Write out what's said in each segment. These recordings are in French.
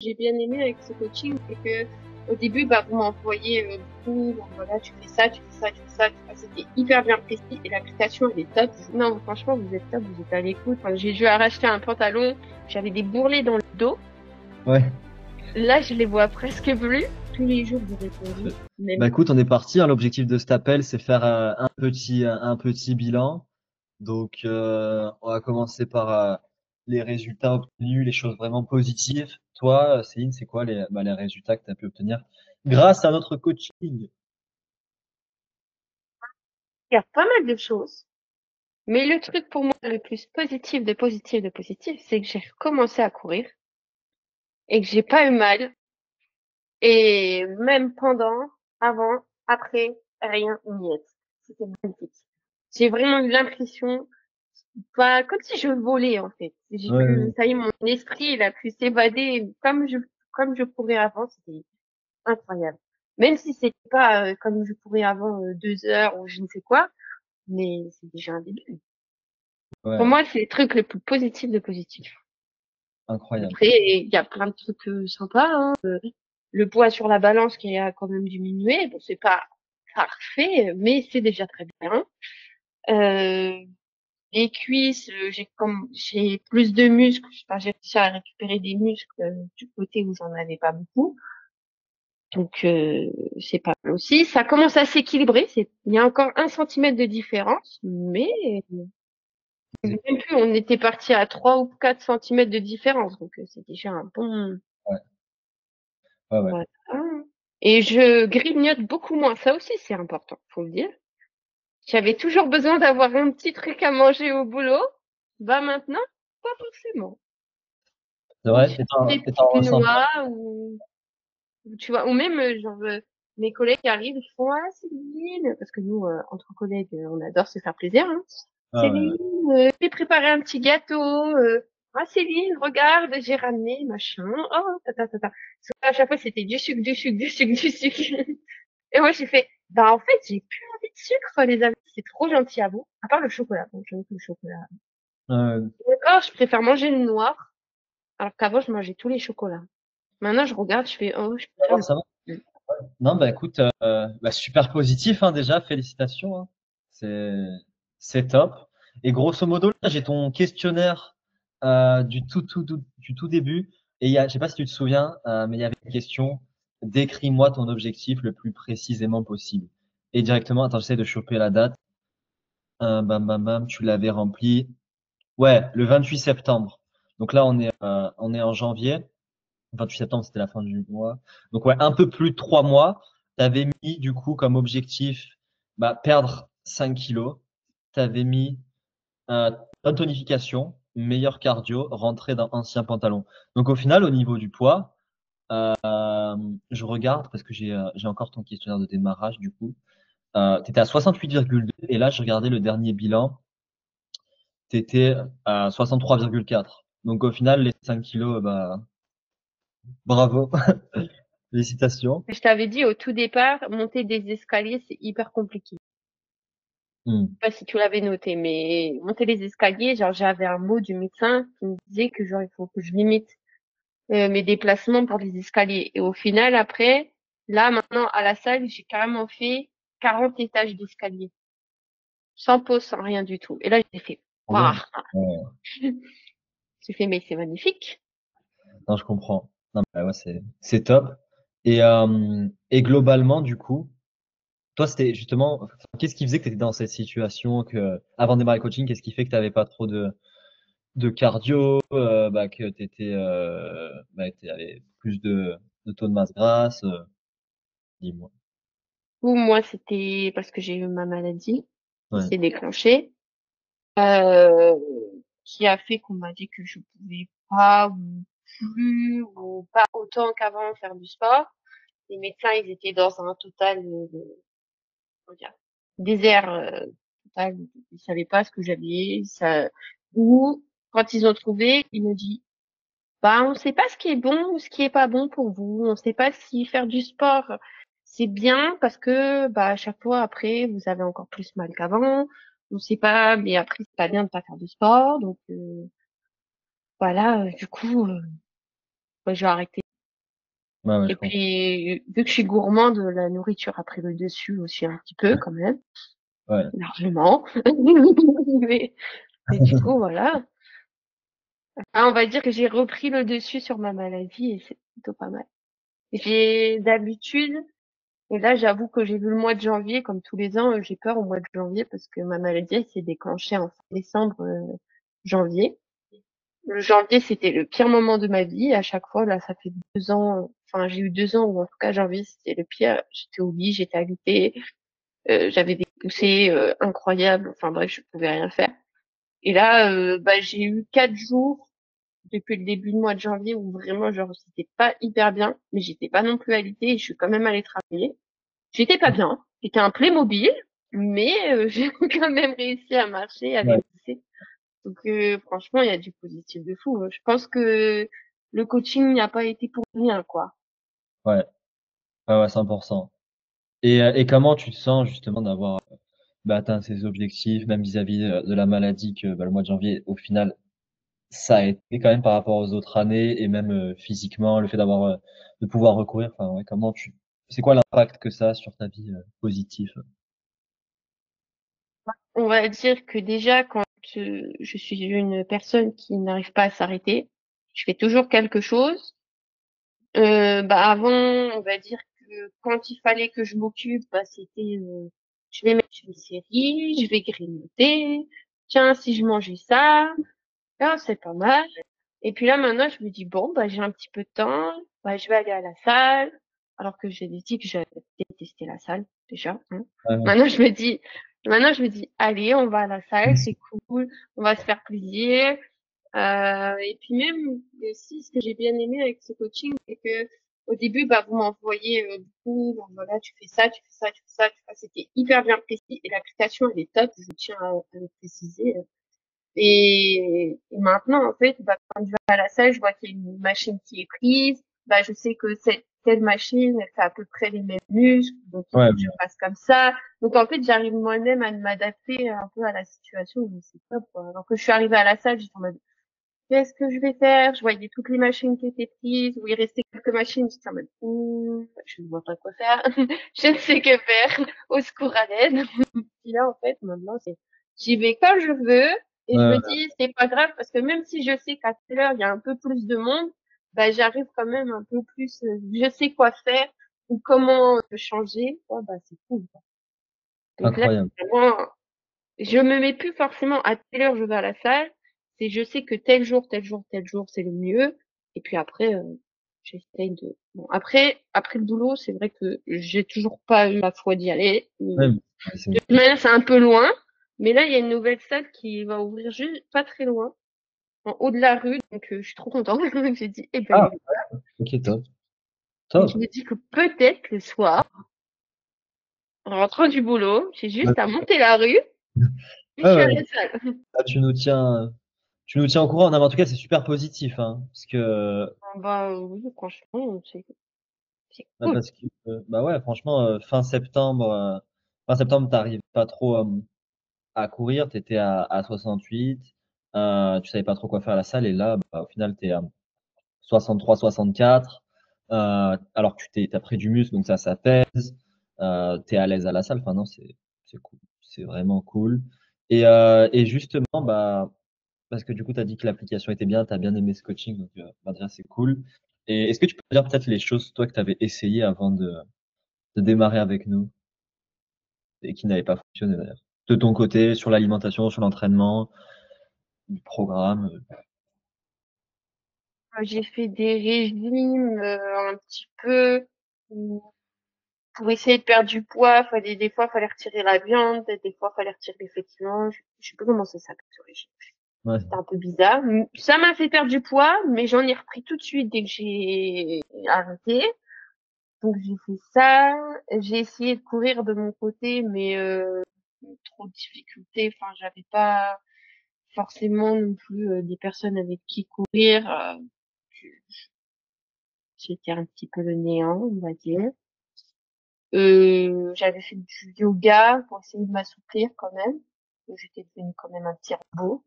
j'ai bien aimé avec ce coaching, c'est que au début, bah, vous m'envoyez beaucoup, bon, voilà, tu fais ça, tu fais ça, tu fais ça. C'était hyper bien précis et l'application, elle est top. Non, franchement, vous êtes top, vous êtes à l'écoute. Enfin, j'ai dû racheter un pantalon, j'avais des bourrelets dans le dos. Ouais. Là, je les vois presque plus. Tous les jours, vous répondez. Même Bah écoute, on est parti, hein. L'objectif de cet appel, c'est faire un petit bilan. Donc, on va commencer par les résultats obtenus, les choses vraiment positives. Toi, Céline, c'est quoi les résultats que tu as pu obtenir grâce à notre coaching? il y a pas mal de choses. Mais le truc pour moi le plus positif de positif, c'est que j'ai recommencé à courir et que j'ai pas eu mal. Et même pendant, avant, après, rien n'y est. C'était magnifique. J'ai vraiment eu l'impression, pas, comme si je volais, en fait. J'ai Ouais, pu, ouais. ça y est, mon esprit, il a pu s'évader comme je courais avant, c'était incroyable. Même si c'était pas comme je courais avant 2 heures ou je ne sais quoi, mais c'est déjà un début. Pour Ouais, moi, c'est le truc le plus positif de positif. incroyable. Après, il y a plein de trucs sympas, hein. Le poids sur la balance qui a quand même diminué. Bon, c'est pas parfait, mais c'est déjà très bien. Euh, les cuisses, j'ai plus de muscles. Enfin, j'ai réussi à récupérer des muscles du côté où j'en avais pas beaucoup. Donc c'est pas mal aussi. Ça commence à s'équilibrer. Il y a encore 1 centimètre de différence, mais même plus. On était parti à 3 ou 4 centimètres de différence, donc c'est déjà un bon. Ouais, ouais, ouais. Voilà. Et je grignote beaucoup moins. Ça aussi, c'est important, faut le dire. J'avais toujours besoin d'avoir un petit truc à manger au boulot. Bah maintenant, pas forcément. C'est Je vrai, fais des et t'en petites ressens pas? noix ou tu vois, ou même mes collègues qui arrivent, ils font ah Céline, parce que nous entre collègues, on adore se faire plaisir. Hein. Ah ouais, Céline, j'ai préparé un petit gâteau. Ah Céline, regarde, j'ai ramené machin. Oh ta. À chaque fois, c'était du sucre, du sucre, du sucre, du sucre. Et moi, j'ai fait, bah, en fait, j'ai plus envie de sucre, les amis. C'est trop gentil à vous. À part le chocolat. Donc, j'avoue que le chocolat. ouais. D'accord, je préfère manger le noir. Alors qu'avant, je mangeais tous les chocolats. Maintenant, je regarde, je fais, oh, je préfère Ouais, le ça va. noir. Non, bah écoute, bah, super positif hein, déjà, félicitations. Hein. C'est c'est top. Et grosso modo, là, j'ai ton questionnaire du tout début. Et je sais pas si tu te souviens, mais il y avait une question, décris-moi ton objectif le plus précisément possible. Et directement, attends, j'essaie de choper la date. Bam, bam, bam, tu l'avais rempli. Ouais, le 28 septembre. Donc là, on est en janvier. 28 septembre, c'était la fin du mois. Donc ouais, un peu plus de 3 mois. Tu avais mis du coup comme objectif bah, perdre 5 kilos. Tu avais mis bonne tonification, meilleur cardio, rentrer dans ancien pantalon. Donc au final, au niveau du poids, je regarde parce que j'ai encore ton questionnaire de démarrage du coup. Tu étais à 68,2 et là, je regardais le dernier bilan, tu étais à 63,4. Donc au final, les 5 kilos, bah bravo, félicitations. Je t'avais dit au tout départ, monter des escaliers, c'est hyper compliqué. Hmm. Je sais pas si tu l'avais noté, mais monter les escaliers, genre, j'avais un mot du médecin qui me disait que genre, il faut que je limite mes déplacements pour les escaliers. Et au final, après, là, maintenant, à la salle, j'ai carrément fait 40 étages d'escalier. Sans pause, sans rien du tout. Et là, j'ai fait, Trop waouh! bien. Ouais. J'ai fait, mais c'est magnifique. Non, je comprends. Non, mais ouais, c'est top. Et globalement, du coup, toi, c'était justement, enfin, qu'est-ce qui faisait que tu étais dans cette situation que, avant de démarrer le coaching, qu'est-ce qui fait que tu n'avais pas trop de cardio, bah, que tu étais, bah, avais plus de taux de masse grasse, dis-moi. Ou moi, c'était parce que j'ai eu ma maladie qui Ouais. s'est déclenchée, euh, qui a fait qu'on m'a dit que je pouvais pas ou plus ou pas autant qu'avant faire du sport. Les médecins, ils étaient dans un total comment dire, désert total. Ils savaient pas ce que j'avais. Ça... Ou quand ils ont trouvé, ils m'ont dit, bah, on sait pas ce qui est bon ou ce qui est pas bon pour vous. On sait pas si faire du sport, c'est bien parce que, bah, à chaque fois après, vous avez encore plus mal qu'avant. On sait pas, mais après, c'est pas bien de pas faire de sport. Donc, voilà, du coup, moi, j'ai arrêté. Ouais, ouais, Et je comprends. puis, vu que je suis gourmande, la nourriture a pris le dessus aussi un petit peu quand même, Ouais. largement. Mais, mais du coup, voilà. Ah, on va dire que j'ai repris le dessus sur ma maladie et c'est plutôt pas mal. J'ai d'habitude, et là j'avoue que j'ai vu le mois de janvier, comme tous les ans, j'ai peur au mois de janvier parce que ma maladie elle s'est déclenchée en fin décembre, janvier. Le janvier, c'était le pire moment de ma vie. À chaque fois, là, ça fait 2 ans, enfin, j'ai eu 2 ans où, en tout cas, janvier, c'était le pire. J'étais au lit, j'étais alitée, j'avais des poussées, incroyables. Enfin, bref, je pouvais rien faire. Et là, bah, j'ai eu 4 jours depuis le début du mois de janvier où vraiment, genre, c'était pas hyper bien, mais j'étais pas non plus alitée et je suis quand même allée travailler. J'étais pas bien. J'étais un Playmobil, mais, j'ai quand même réussi à marcher avec Ouais, mes poussées. Donc franchement, il y a du positif de fou. Je pense que le coaching n'a pas été pour rien, quoi. ouais, ouais, ouais, 100%. Et comment tu te sens justement d'avoir atteint ces objectifs, même vis-à-vis de la maladie que le mois de janvier, au final, ça a été quand même par rapport aux autres années et même physiquement, le fait d'avoir de pouvoir recourir. Enfin, ouais, c'est quoi l'impact que ça a sur ta vie positif? On va dire que déjà, quand je suis une personne qui n'arrive pas à s'arrêter, je fais toujours quelque chose. Bah avant, on va dire que quand il fallait que je m'occupe, bah c'était, je vais mettre une série, je vais grignoter. Tiens, si je mangeais ça, ah, c'est pas mal. Et puis là, maintenant, je me dis, bon, bah, j'ai un petit peu de temps, bah, je vais aller à la salle, alors que j'ai dit que j'avais détesté la salle, déjà, hein. Ouais, ouais, Maintenant, je me dis, maintenant, je me dis, allez, on va à la salle, c'est cool, on va se faire plaisir. Et puis même, aussi, ce que j'ai bien aimé avec ce coaching, c'est que, au début, bah, vous m'envoyez beaucoup, bon, voilà, tu fais ça, tu fais ça, tu fais ça, c'était hyper bien précis, et l'application, elle est top, je tiens à le préciser. Et maintenant, en fait, bah, quand je vais à la salle, je vois qu'il y a une machine qui est prise. Bah, je sais que cette telle machine, elle fait à peu près les mêmes muscles, donc il ouais, faut que je fasse comme ça. Donc en fait, j'arrive moi-même à m'adapter un peu à la situation. Donc c'est top, quoi. Alors que je suis arrivée à la salle, j'étais en mode, qu'est-ce que je vais faire? Je voyais toutes les machines qui étaient prises, où il restait quelques machines. J'étais en mode, je ne vois pas quoi faire. Je ne sais que faire. Au secours à l'aide. Puis là, en fait, maintenant, j'y vais quand je veux et je ouais, me dis, c'est pas grave parce que même si je sais qu'à telle heure, il y a un peu plus de monde, bah, j'arrive quand même un peu plus, je sais quoi faire ou comment changer. Oh, bah, c'est cool, quoi. Donc là, incroyable. vraiment, je me mets plus forcément à telle heure je vais à la salle. C'est, je sais que tel jour, tel jour, tel jour, c'est le mieux. Et puis après, j'essaye de, bon, après le boulot, c'est vrai que j'ai toujours pas eu la foi d'y aller. Ouais, De toute manière, c'est un peu loin, mais là, il y a une nouvelle salle qui va ouvrir juste pas très loin, en haut de la rue, donc je suis trop contente. J'ai dit, eh ben, ah, j'y vais. ok, top, Et je top. me dis que peut-être le soir, en rentrant du boulot, j'ai Ouais, juste à monter la rue, et je ouais, suis à ouais. la salle. Ah, tu nous tiens au courant. Non, mais en tout cas, c'est super positif, hein, parce que Ah bah oui, franchement, c'est bah, cool. parce que bah ouais, franchement, fin septembre, t'arrives pas trop à courir, t'étais à 68, tu savais pas trop quoi faire à la salle, et là, bah, au final, t'es à 63, 64, alors que t'as pris du muscle, donc ça pèse, t'es à l'aise à la salle. Enfin non, c'est cool, c'est vraiment cool. Et justement, bah parce que du coup, t'as dit que l'application était bien, t'as bien aimé ce coaching, donc bah, déjà c'est cool. Et est-ce que tu peux dire peut-être les choses toi que t'avais essayé avant de démarrer avec nous et qui n'avaient pas fonctionné d'ailleurs, de ton côté, sur l'alimentation, sur l'entraînement, le programme. J'ai fait des régimes un petit peu pour essayer de perdre du poids. Des fois, fallait retirer la viande, des fois, fallait retirer les féculents. Je sais pas comment ça s'appelle ce régime. Ouais, C'était un peu bizarre. Ça m'a fait perdre du poids, mais j'en ai repris tout de suite dès que j'ai arrêté. Donc j'ai fait ça. J'ai essayé de courir de mon côté, mais trop de difficultés. Enfin, j'avais pas forcément non plus des personnes avec qui courir. C'était un petit peu le néant, on va dire. J'avais fait du yoga pour essayer de m'assouplir quand même. J'étais devenue quand même un petit robot.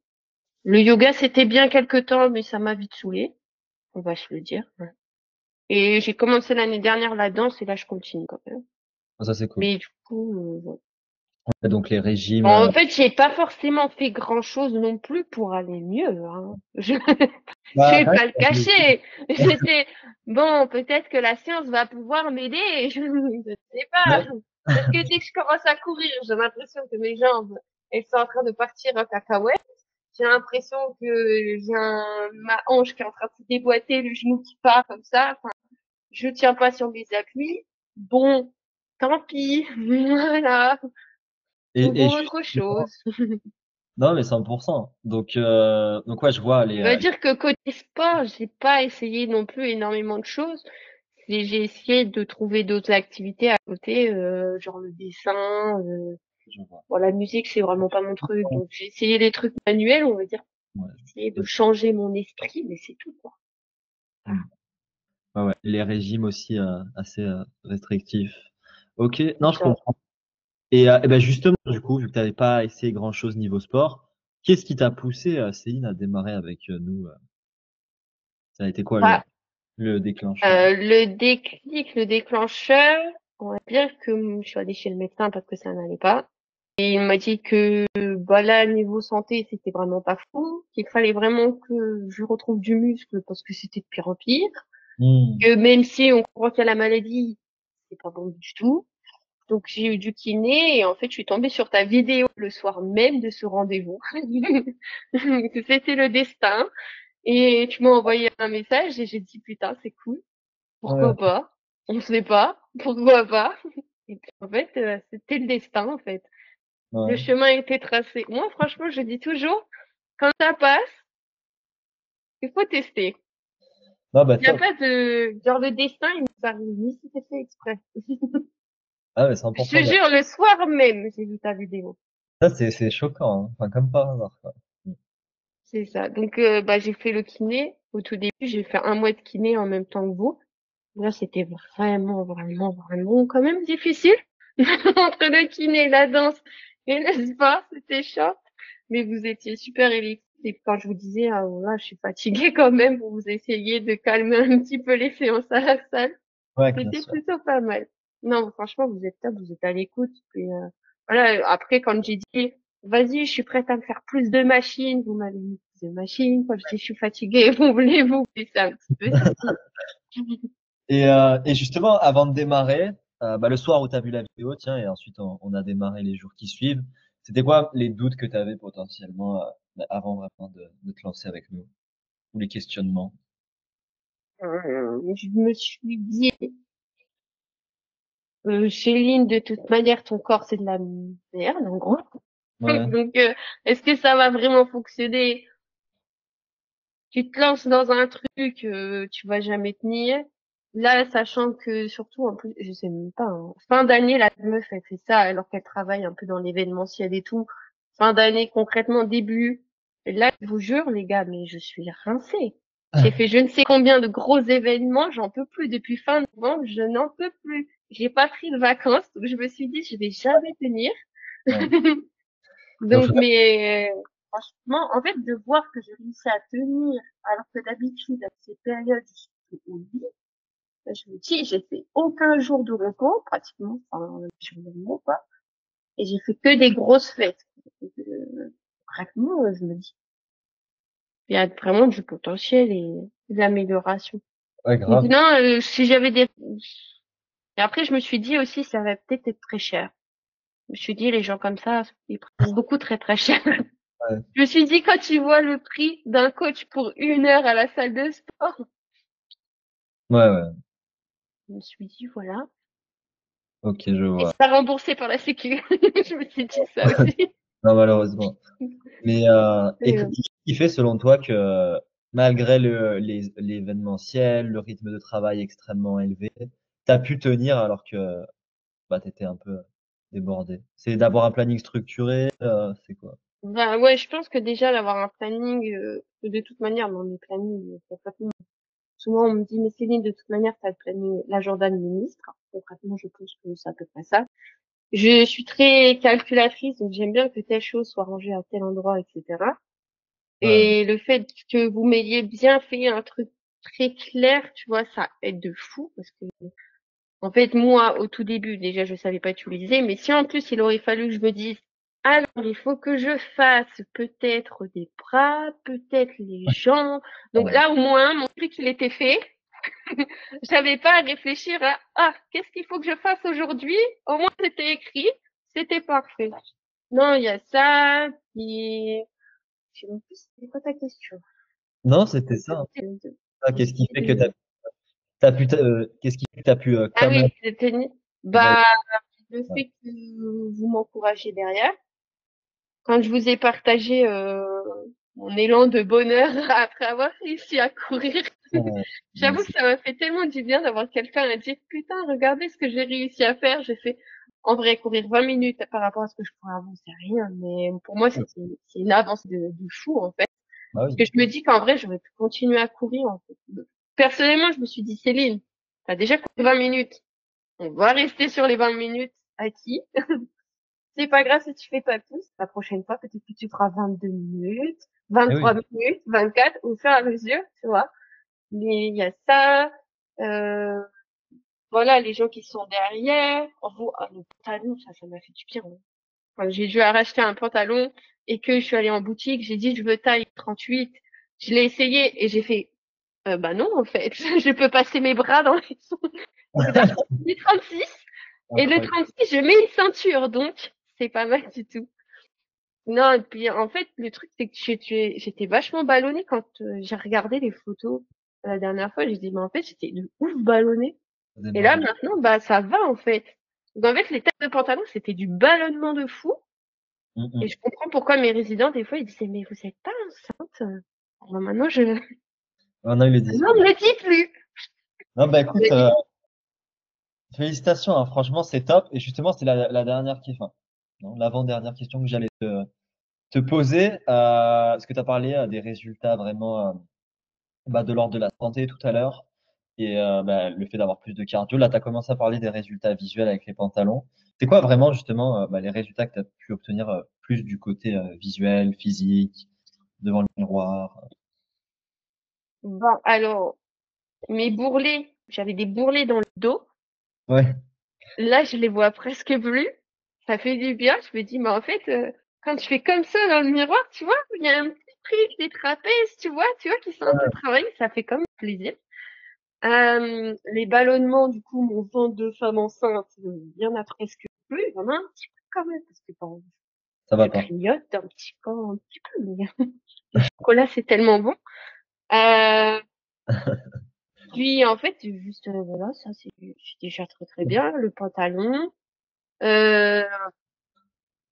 Le yoga, c'était bien quelque temps, mais ça m'a vite saoulée. On va se le dire. Ouais. Et j'ai commencé l'année dernière la danse et là, je continue quand même. Ça, c'est cool. Mais du coup, voilà. Ouais, donc les régimes, Bon, en fait, j'ai pas forcément fait grand-chose non plus pour aller mieux, hein. Je bah, vais quand pas le même, cacher. J'étais, bon, peut-être que la science va pouvoir m'aider. Je ne sais pas. mais- Parce que dès que je commence à courir, j'ai l'impression que mes jambes, elles sont en train de partir en cacahuète. J'ai l'impression que j'ai ma hanche qui est en train de se déboîter, le genou qui part comme ça. Enfin, je tiens pas sur mes appuis. Bon, tant pis. Voilà. et Trouvons autre justement, chose. non, mais 100%. Donc ouais, je vois On va dire que côté sport, j'ai pas essayé non plus énormément de choses. J'ai essayé de trouver d'autres activités à côté, genre le dessin. je vois. Bon, la musique, c'est vraiment pas mon truc, donc j'ai essayé des trucs manuels, on va dire, Ouais. essayer de changer mon esprit, mais c'est tout, quoi. Mm. Ouais, ouais. Les régimes aussi assez restrictifs. Ok, non, C'est je ça. comprends. Et ben justement, du coup, vu que tu n'avais pas essayé grand-chose niveau sport, qu'est-ce qui t'a poussé, Céline, à démarrer avec nous? Ça a été quoi Bah, le déclencheur? le déclic, le déclencheur, on va dire que je suis allée chez le médecin parce que ça n'allait pas. Et il m'a dit que bah là, niveau santé, c'était vraiment pas fou, qu'il fallait vraiment que je retrouve du muscle parce que c'était de pire en pire, Hmm. que même si on croit qu'il y a la maladie, c'est pas bon du tout. Donc j'ai eu du kiné et en fait je suis tombée sur ta vidéo le soir même de ce rendez-vous. C'était le destin et tu m'as envoyé un message et j'ai dit putain c'est cool, Ouais, pourquoi pas? On sait pas, pourquoi pas? Et puis en fait c'était le destin en fait. Le ouais. chemin était tracé. Moi franchement je dis toujours quand ça passe, il faut tester. Non, bah Il n'y a top. pas de genre le destin il nous arrive ni si c'est fait exprès. Ah, mais Je 100%. te jure le soir même j'ai vu ta vidéo. Ça, c'est choquant, hein. Enfin, comme par hasard, quoi. C'est ça. Donc, bah, j'ai fait le kiné. Au tout début, j'ai fait un mois de kiné en même temps que vous. Là, c'était vraiment, vraiment, vraiment quand même difficile. Entre le kiné, la danse et le sport, c'était chaud. Mais vous étiez super électrique. Et quand je vous disais, ah, là, je suis fatiguée quand même, vous essayez de calmer un petit peu les séances à la salle. Ouais, bien C'était sûr. plutôt pas mal. Non, franchement, vous êtes top, vous êtes à l'écoute. Et voilà, après, quand j'ai dit, vas-y, je suis prête à me faire plus de machines, vous m'avez mis plus de machines. Quand je dis, je suis fatiguée, vous voulez vous baisser un petit peu, c'est tout. Et justement, avant de démarrer, bah, le soir où tu as vu la vidéo, tiens, et ensuite on a démarré les jours qui suivent, c'était quoi les doutes que tu avais potentiellement bah, avant vraiment de te lancer avec nous? Ou les questionnements? Je me suis dit, Céline, de toute manière, ton corps, c'est de la merde, en gros. Ouais. Donc, est-ce que ça va vraiment fonctionner? Tu te lances dans un truc, tu vas jamais tenir. Là, sachant que surtout, en plus, je sais même pas, hein, fin d'année, la meuf, elle fait ça alors qu'elle travaille un peu dans l'événementiel et tout. Fin d'année, concrètement, début. Et là, je vous jure, les gars, mais je suis rincée. J'ai fait je ne sais combien de gros événements, j'en peux plus. Depuis fin novembre, je n'en peux plus. J'ai pas pris de vacances, donc je me suis dit, je vais jamais tenir. Ouais. Mais au Donc, final, mais franchement, en fait, de voir que j'ai réussi à tenir, alors que d'habitude, à ces périodes, je suis au lit, ben, je me dis, j'ai fait aucun jour de repos, pratiquement, enfin, je ne me pas, et j'ai fait que des grosses fêtes. Donc, concrètement, je me dis, il y a vraiment du potentiel et de l'amélioration. ouais, Donc, grave. non, si j'avais des, et après, je me suis dit aussi, ça va peut-être être très cher. Je me suis dit, les gens comme ça, ils prennent beaucoup très très cher. Ouais, Je me suis dit, quand tu vois le prix d'un coach pour 1 heure à la salle de sport, ouais, ouais. je me suis dit, voilà. Ok, je Et vois. c'est pas remboursé par la Sécu. Je me suis dit ça aussi. Non, malheureusement. Et Et, qu'est-ce qui fait selon toi que malgré l'événementiel, le rythme de travail extrêmement élevé, tu as pu tenir alors que bah, tu étais un peu débordé? C'est d'avoir un planning structuré, c'est quoi? bah ouais, je pense que déjà d'avoir un planning, de toute manière, dans mes plannings, concrètement, souvent on me dit, mais Céline, de toute manière, t'as le planning, l'agenda de ministre. Concrètement, je pense que c'est à peu près ça. Je suis très calculatrice, donc j'aime bien que telle chose soit rangée à tel endroit, etc. Ouais, Et le fait que vous m'ayez bien fait un truc très clair, tu vois, ça aide de fou parce que en fait, moi, au tout début, déjà, je savais pas utiliser, mais si en plus il aurait fallu que je me dise, alors il faut que je fasse peut-être des bras, peut-être les jambes. Donc Ouais. là, au moins, mon truc, il était fait. J'avais pas à réfléchir à, ah, qu'est-ce qu'il faut que je fasse aujourd'hui? Au moins, c'était écrit, c'était parfait. Non, il y a ça, puis, je sais même plus, c'était quoi ta question? Non, c'était ça, hein. Ah, qu'est-ce qui fait que qu'est-ce qui fait que t'as pu Ah quand même oui, le tennis. ouais, Bah, le ouais. fait que vous m'encouragez derrière. Quand je vous ai partagé mon élan de bonheur après avoir réussi à courir, Ouais, j'avoue que ça m'a fait tellement du bien d'avoir quelqu'un à dire putain, regardez ce que j'ai réussi à faire. J'ai fait en vrai courir 20 minutes par rapport à ce que je pourrais avant, c'est rien, mais pour moi c'est une avance de fou en fait. bah Parce oui. que je me dis qu'en vrai j'aurais pu continuer à courir en fait. Personnellement, je me suis dit Céline, t'as déjà couru 20 minutes, on va rester sur les 20 minutes acquis. C'est pas grave si tu fais pas plus. La prochaine fois, peut-être que tu feras 22 minutes, Eh 23 oui. minutes, 24, au fur et à mesure, tu vois. Mais il y a ça, euh, voilà, les gens qui sont derrière. Oh, ah, le pantalon, ça m'a fait du bien, hein. Quand j'ai dû racheter un pantalon et que je suis allée en boutique, j'ai dit, je veux taille 38. Je l'ai essayé et j'ai fait, bah non, en fait. Je peux passer mes bras dans les sons. D'accord, du 36. Et le Incroyable. 36, je mets une ceinture, donc c'est pas mal du tout. Non, et puis en fait, le truc, c'est que j'étais vachement ballonnée quand j'ai regardé les photos la dernière fois. J'ai dit, mais en fait, j'étais de ouf ballonnée. Et là, Démarrage. maintenant, bah, ça va, en fait. Donc, en fait, les tailles de pantalon, c'était du ballonnement de fou. Mm, Et mm. je comprends pourquoi mes résidents, des fois, ils disaient, mais vous êtes pas enceinte? Bon, maintenant, On a eu les non, discours. je le dis plus. Non, bah Je écoute, le dis félicitations, hein. Franchement, c'est top. Et justement, c'est la dernière question, non, l'avant-dernière question que j'allais te poser. Parce que tu as parlé des résultats vraiment bah, de l'ordre de la santé tout à l'heure. Et bah, le fait d'avoir plus de cardio. Là, tu as commencé à parler des résultats visuels avec les pantalons. C'est quoi vraiment justement bah, les résultats que tu as pu obtenir plus du côté visuel, physique, devant le miroir? bon, alors, mes bourrelets, j'avais des bourrelets dans le dos. Ouais, Là, je les vois presque plus. Ça fait du bien. Je me dis, mais en fait, quand je fais comme ça dans le miroir, tu vois, il y a un petit truc, des trapèzes, tu vois, qui sont un peu travaillés. Ça fait quand même plaisir. Les ballonnements, du coup, mon ventre de femme enceinte, il y en a presque plus. Il y en a un petit peu quand même, parce que bon, ça va je pas. grignote un petit peu, mais le chocolat, c'est tellement bon. Euh, puis, en fait, juste, voilà, ça, c'est déjà très, très bien. Le pantalon. Euh,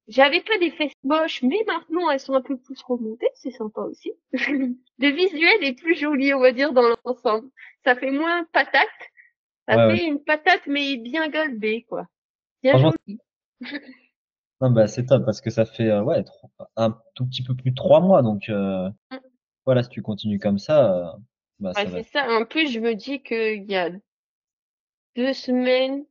J'avais pas des fesses moches, mais maintenant elles sont un peu plus remontées, c'est sympa aussi. Le visuel est plus joli, on va dire, dans l'ensemble. Ça fait moins patate, ça Ouais, ouais. fait une patate mais bien galbée, quoi. Bien Franchement, joli. non, bah, c'est top parce que ça fait ouais, un tout petit peu plus de 3 mois. Donc voilà, si tu continues comme ça, bah, Ouais, ça va c'est être. ça. En plus, je me dis qu'il y a 2 semaines,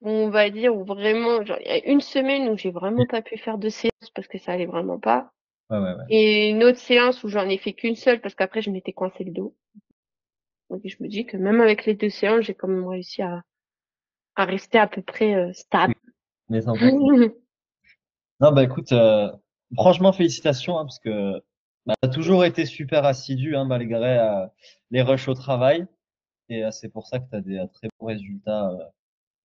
on va dire, où vraiment, genre, il y a une semaine où j'ai vraiment pas pu faire de séance parce que ça allait vraiment pas. Ouais, ouais, ouais. Et une autre séance où j'en ai fait qu'une seule parce qu'après je m'étais coincé le dos. Donc je me dis que même avec les 2 séances, j'ai quand même réussi à rester à peu près Oui, stable. mais 100%. Non, bah écoute, franchement, félicitations, hein, parce que bah, tu as toujours été super assidu, hein, malgré les rushs au travail. Et c'est pour ça que tu as des très bons résultats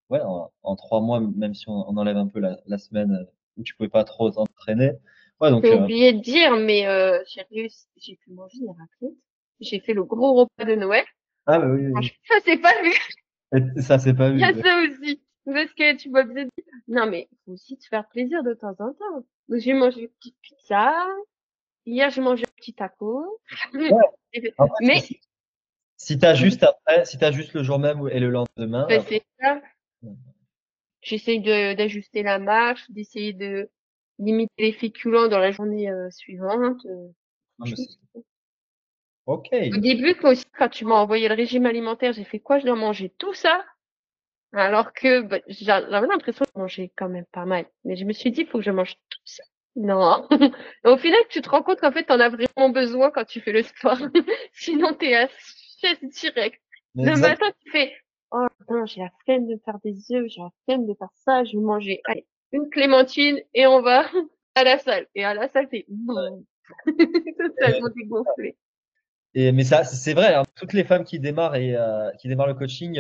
ouais, en 3 mois, même si on enlève un peu la semaine où tu pouvais pas trop t'entraîner. Ouais, J'ai donc, oublié de dire, mais j'ai pu manger les raclettes. J'ai fait le gros repas de Noël. ah, bah oui, oui, oui. Franchement, ça c'est pas vu. Et ça, c'est pas Il y a vu. ça aussi. Parce que tu m'as bien dit, non mais faut aussi te faire plaisir de temps en temps. Donc j'ai mangé une petite pizza. Hier j'ai mangé un petit taco. Ouais. Après, Mais si t'as juste après, si t'as juste le jour même et le lendemain, ben, après, c'est ça. J'essaye d'ajuster la marche, d'essayer de limiter les féculents dans la journée suivante. non, mais Franchement, ok. au début, toi aussi, quand tu m'as envoyé le régime alimentaire, j'ai fait quoi? Je dois manger tout ça? Alors que bah, j'avais l'impression de manger quand même pas mal. Mais je me suis dit, il faut que je mange tout ça. Non. Et au final, tu te rends compte qu'en fait, t'en as vraiment besoin quand tu fais le sport. Sinon, t'es assis. sieste direct. Mais Le exact. matin, tu fais, oh putain, j'ai la flemme de faire des œufs, j'ai la flemme de faire ça, je vais manger, allez, une clémentine et on va à la salle. Et à la salle, t'es totalement dégonflé. Mais ça, c'est vrai, hein, toutes les femmes qui démarrent le coaching,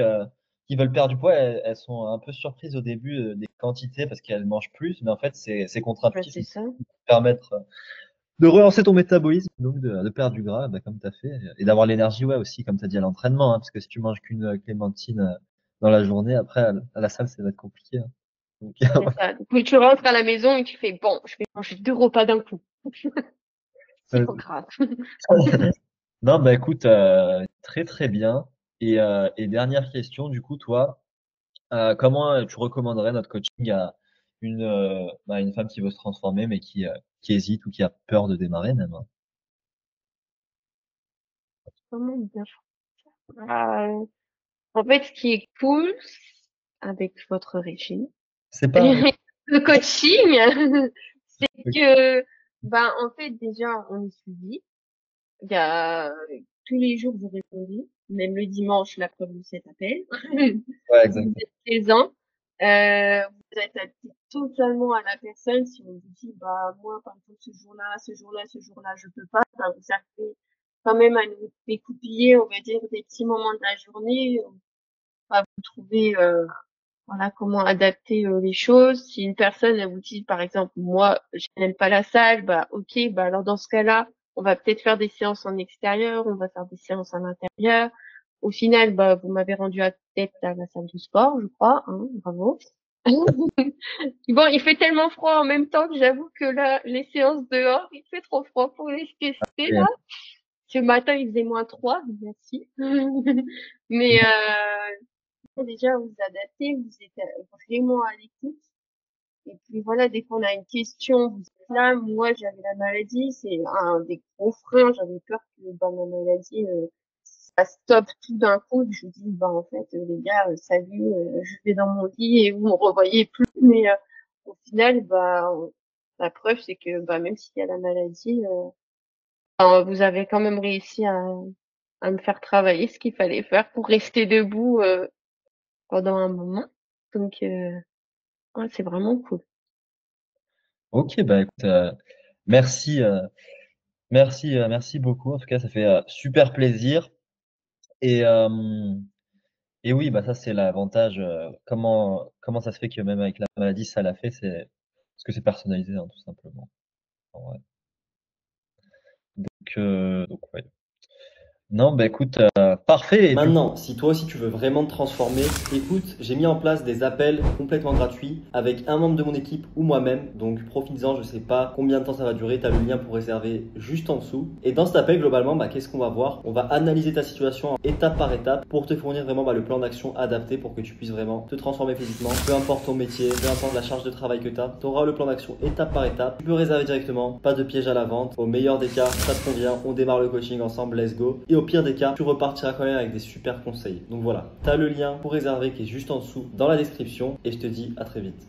qui veulent perdre du poids, elles sont un peu surprises au début des quantités parce qu'elles mangent plus, mais en fait, c'est Bah, contre-intuitif. c'est ça. Ça permettre de relancer ton métabolisme, donc de perdre du gras, bah, comme tu as fait, et d'avoir l'énergie, ouais, aussi, comme tu as dit à l'entraînement, hein, parce que si tu manges qu'une clémentine dans la journée, après, à la salle, ça va être compliqué. Hein. Donc, C'est ça. Du coup, tu rentres à la maison et tu fais, bon, je vais manger 2 repas d'un coup. C'est pas grave. non, bah écoute, très très bien. Et dernière question, du coup, toi, comment tu recommanderais notre coaching à une femme qui veut se transformer, mais qui hésite ou qui a peur de démarrer même? Hein. Comment bien faire? En fait, ce qui est cool avec votre régime, C'est pas. le coaching, c'est que, ben, en fait, déjà, on est suivi. Il y a, tous les jours, vous répondez. Même le dimanche, la preuve de cet appel. Ouais, Vous exactement. êtes présent. Vous êtes adapté totalement à la personne. Si on vous dit, bah, moi, par exemple, ce jour-là, je peux pas, bah, vous arrivez quand même à nous découpiller, on va dire, des petits moments de la journée. On va vous trouver, voilà, comment adapter les choses. Si une personne, elle vous dit, par exemple, moi, je n'aime pas la salle, bah, ok, bah, alors dans ce cas-là, on va peut-être faire des séances en extérieur, on va faire des séances en intérieur. Au final, bah, vous m'avez rendu à tête à la salle de sport, je crois, hein, bravo. Bon, il fait tellement froid en même temps que j'avoue que là, les séances dehors, il fait trop froid pour les tester, là. Et, Ce matin, il faisait -3, merci. Mais, déjà, vous adaptez, vous êtes vraiment à l'écoute. Et puis voilà, dès qu'on a une question, vous êtes là. Moi, j'avais la maladie, c'est un des gros freins. J'avais peur que bah, ma maladie, ça stoppe tout d'un coup. Je me dis, bah en fait, les gars, salut, je vais dans mon lit et vous me revoyez plus. Mais au final, bah la preuve, c'est que bah même s'il y a la maladie, bah, vous avez quand même réussi à me faire travailler ce qu'il fallait faire pour rester debout pendant un moment. Donc, ouais, c'est vraiment cool. ok, bah écoute, merci, merci beaucoup. En tout cas, ça fait super plaisir. Et, euh, et oui, bah ça c'est l'avantage. Comment ça se fait que même avec la maladie, ça l'a fait, c'est parce que c'est personnalisé, hein, tout simplement. En vrai. Donc ouais. Non, bah écoute, parfait. Et du coup, Maintenant, si toi aussi tu veux vraiment te transformer, écoute, j'ai mis en place des appels complètement gratuits avec un membre de mon équipe ou moi-même. Donc profites-en, je sais pas combien de temps ça va durer, tu as le lien pour réserver juste en dessous. Et dans cet appel, globalement, qu'est-ce qu'on va voir? On va analyser ta situation étape par étape pour te fournir vraiment le plan d'action adapté pour que tu puisses vraiment te transformer physiquement. Peu importe ton métier, peu importe la charge de travail que tu as, tu auras le plan d'action étape par étape. Tu peux réserver directement, pas de piège à la vente. Au meilleur des cas, ça te convient, on démarre le coaching ensemble, let's go. Et au pire des cas, tu repartiras quand même avec des super conseils. Donc voilà, tu as le lien pour réserver qui est juste en dessous dans la description et je te dis à très vite.